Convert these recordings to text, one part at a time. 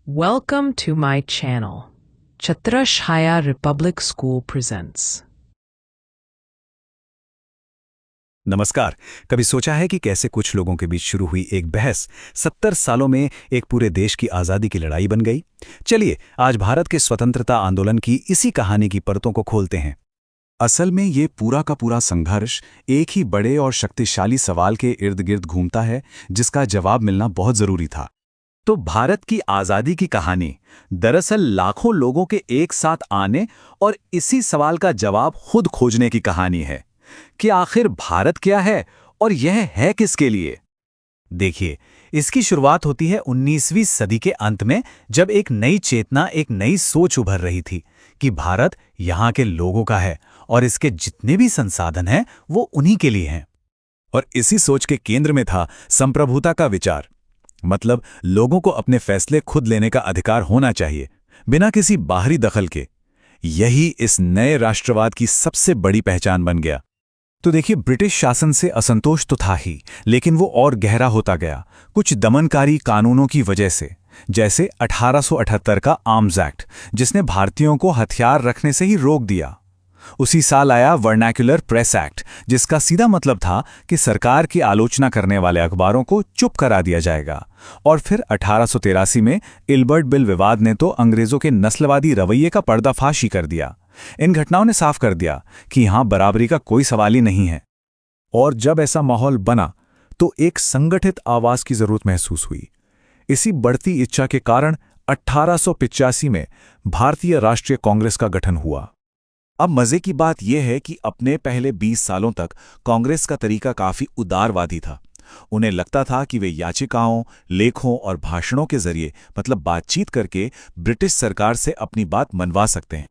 Welcome to my channel. Chhatrashaya Republic School presents. नमस्कार। कभी सोचा है कि कैसे कुछ लोगों के बीच शुरू हुई एक बहस 70 सालों में एक पूरे देश की आज़ादी की लड़ाई बन गई? चलिए आज भारत के स्वतंत्रता आंदोलन की इसी कहानी की परतों को खोलते हैं। असल में ये पूरा का पूरा संघर्ष एक ही बड़े और शक्तिशाली सवाल के इर्द गिर्द घूमता है, जिसका जवाब मिलना बहुत जरूरी था। तो भारत की आज़ादी की कहानी दरअसल लाखों लोगों के एक साथ आने और इसी सवाल का जवाब खुद खोजने की कहानी है कि आखिर भारत क्या है और यह है किसके लिए। देखिए, इसकी शुरुआत होती है 19वीं सदी के अंत में, जब एक नई चेतना, एक नई सोच उभर रही थी कि भारत यहाँ के लोगों का है और इसके जितने भी संसाधन हैं वो उन्हीं के लिए हैं। और इसी सोच के केंद्र में था संप्रभुता का विचार, मतलब लोगों को अपने फैसले खुद लेने का अधिकार होना चाहिए, बिना किसी बाहरी दखल के। यही इस नए राष्ट्रवाद की सबसे बड़ी पहचान बन गया। तो देखिए, ब्रिटिश शासन से असंतोष तो था ही, लेकिन वो और गहरा होता गया कुछ दमनकारी कानूनों की वजह से, जैसे 1878 का आर्म्स एक्ट, जिसने भारतीयों को हथियार रखने से ही रोक दिया। उसी साल आया वर्नैक्युलर प्रेस एक्ट, जिसका सीधा मतलब था कि सरकार की आलोचना करने वाले अखबारों को चुप करा दिया जाएगा। और फिर 1883 में इल्बर्ट बिल विवाद ने तो अंग्रेजों के नस्लवादी रवैये का पर्दाफाश ही कर दिया। इन घटनाओं ने साफ कर दिया कि यहां बराबरी का कोई सवाल ही नहीं है। और जब ऐसा माहौल बना तो एक संगठित आवाज की जरूरत महसूस हुई। इसी बढ़ती इच्छा के कारण 1885 में भारतीय राष्ट्रीय कांग्रेस का गठन हुआ। अब मजे की बात यह है कि अपने पहले 20 सालों तक कांग्रेस का तरीका काफी उदारवादी था। उन्हें लगता था कि वे याचिकाओं, लेखों और भाषणों के जरिए, मतलब बातचीत करके, ब्रिटिश सरकार से अपनी बात मनवा सकते हैं।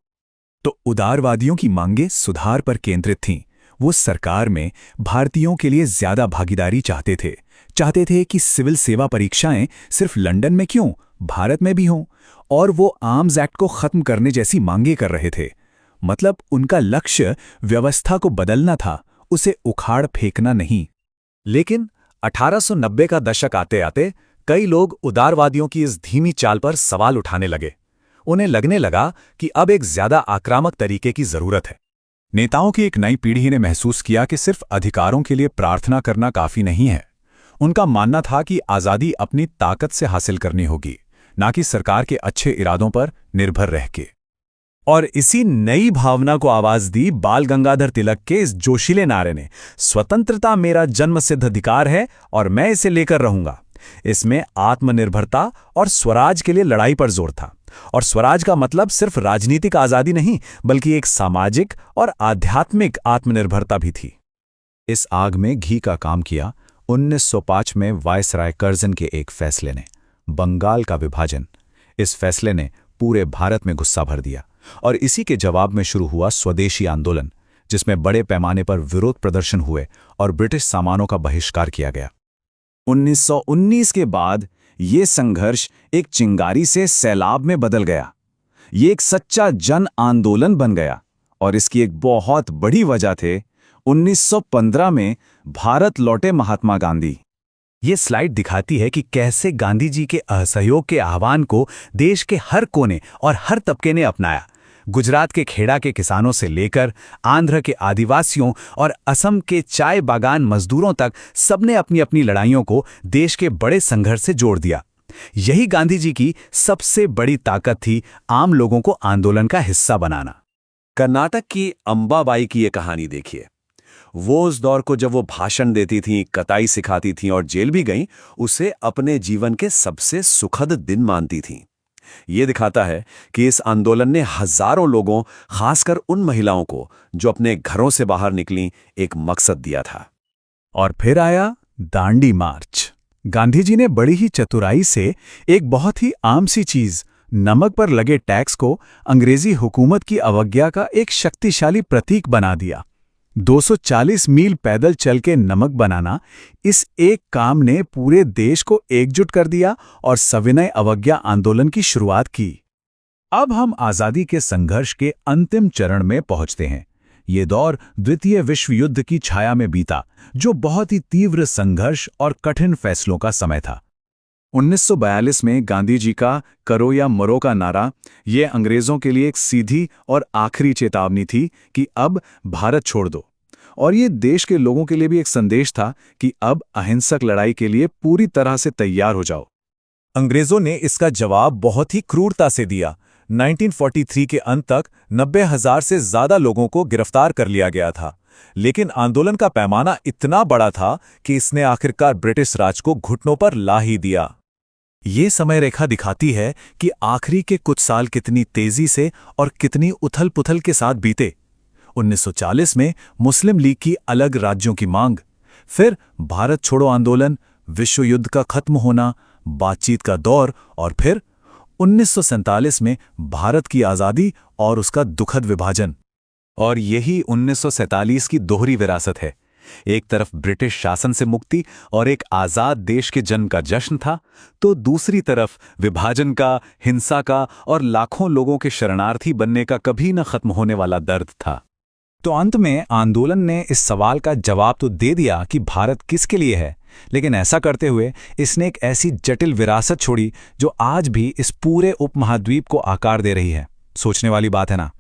तो उदारवादियों की मांगें सुधार पर केंद्रित थीं। वो सरकार में भारतीयों के लिए ज्यादा भागीदारी चाहते थे कि सिविल सेवा परीक्षाएं सिर्फ लंदन में क्यों, भारत में भी हों। और वो आर्म्स एक्ट को खत्म करने जैसी मांगें कर रहे थे। मतलब उनका लक्ष्य व्यवस्था को बदलना था, उसे उखाड़ फेंकना नहीं। लेकिन 1890 का दशक आते आते कई लोग उदारवादियों की इस धीमी चाल पर सवाल उठाने लगे। उन्हें लगने लगा कि अब एक ज्यादा आक्रामक तरीके की जरूरत है। नेताओं की एक नई पीढ़ी ने महसूस किया कि सिर्फ अधिकारों के लिए प्रार्थना करना काफी नहीं है। उनका मानना था कि आजादी अपनी ताकत से हासिल करनी होगी, ना कि सरकार के अच्छे इरादों पर निर्भर रह के। और इसी नई भावना को आवाज दी बाल गंगाधर तिलक के इस जोशीले नारे ने, स्वतंत्रता मेरा जन्मसिद्ध अधिकार है और मैं इसे लेकर रहूंगा। इसमें आत्मनिर्भरता और स्वराज के लिए लड़ाई पर जोर था। और स्वराज का मतलब सिर्फ राजनीतिक आजादी नहीं, बल्कि एक सामाजिक और आध्यात्मिक आत्मनिर्भरता भी थी। इस आग में घी का काम किया 1905 में वायसराय कर्जन के एक फैसले ने, बंगाल का विभाजन। इस फैसले ने पूरे भारत में गुस्सा भर दिया और इसी के जवाब में शुरू हुआ स्वदेशी आंदोलन, जिसमें बड़े पैमाने पर विरोध प्रदर्शन हुए और ब्रिटिश सामानों का बहिष्कार किया गया। 1919 के बाद ये संघर्ष एक चिंगारी से सैलाब में बदल गया। ये एक सच्चा जन आंदोलन बन गया। और इसकी एक बहुत बड़ी वजह थे 1915 में भारत लौटे महात्मा गांधी। ये स्लाइड दिखाती है कि कैसे गांधी जी के असहयोग के आह्वान को देश के हर कोने और हर तबके ने अपनाया। गुजरात के खेड़ा के किसानों से लेकर आंध्र के आदिवासियों और असम के चाय बागान मजदूरों तक सबने अपनी अपनी लड़ाइयों को देश के बड़े संघर्ष से जोड़ दिया। यही गांधी जी की सबसे बड़ी ताकत थी, आम लोगों को आंदोलन का हिस्सा बनाना। कर्नाटक की अंबाबाई की ये कहानी देखिए। वो उस दौर को जब वो भाषण देती थीं, कताई सिखाती थीं और जेल भी गईं, उसे अपने जीवन के सबसे सुखद दिन मानती थीं। ये दिखाता है कि इस आंदोलन ने हजारों लोगों, खासकर उन महिलाओं को जो अपने घरों से बाहर निकलीं, एक मकसद दिया था। और फिर आया दांडी मार्च। गांधी जी ने बड़ी ही चतुराई से एक बहुत ही आम सी चीज, नमक पर लगे टैक्स को अंग्रेजी हुकूमत की अवज्ञा का एक शक्तिशाली प्रतीक बना दिया। 240 मील पैदल चल के नमक बनाना, इस एक काम ने पूरे देश को एकजुट कर दिया और सविनय अवज्ञा आंदोलन की शुरुआत की। अब हम आजादी के संघर्ष के अंतिम चरण में पहुंचते हैं। ये दौर द्वितीय विश्व युद्ध की छाया में बीता, जो बहुत ही तीव्र संघर्ष और कठिन फैसलों का समय था। 1942 में गांधी जी का करो या मरो का नारा ये अंग्रेजों के लिए एक सीधी और आखिरी चेतावनी थी कि अब भारत छोड़ दो। और ये देश के लोगों के लिए भी एक संदेश था कि अब अहिंसक लड़ाई के लिए पूरी तरह से तैयार हो जाओ। अंग्रेजों ने इसका जवाब बहुत ही क्रूरता से दिया। 1943 के अंत तक 90,000 से ज्यादा लोगों को गिरफ्तार कर लिया गया था। लेकिन आंदोलन का पैमाना इतना बड़ा था कि इसने आखिरकार ब्रिटिश राज को घुटनों पर ला ही दिया। ये समय रेखा दिखाती है कि आखिरी के कुछ साल कितनी तेजी से और कितनी उथल-पुथल के साथ बीते। 1940 में मुस्लिम लीग की अलग राज्यों की मांग, फिर भारत छोड़ो आंदोलन, विश्व युद्ध का खत्म होना, बातचीत का दौर और फिर 1947 में भारत की आज़ादी और उसका दुखद विभाजन। और यही 1947 की दोहरी विरासत है। एक तरफ ब्रिटिश शासन से मुक्ति और एक आज़ाद देश के जन्म का जश्न था, तो दूसरी तरफ विभाजन का, हिंसा का और लाखों लोगों के शरणार्थी बनने का कभी न खत्म होने वाला दर्द था। तो अंत में आंदोलन ने इस सवाल का जवाब तो दे दिया कि भारत किसके लिए है, लेकिन ऐसा करते हुए इसने एक ऐसी जटिल विरासत छोड़ी जो आज भी इस पूरे उपमहाद्वीप को आकार दे रही है। सोचने वाली बात है ना।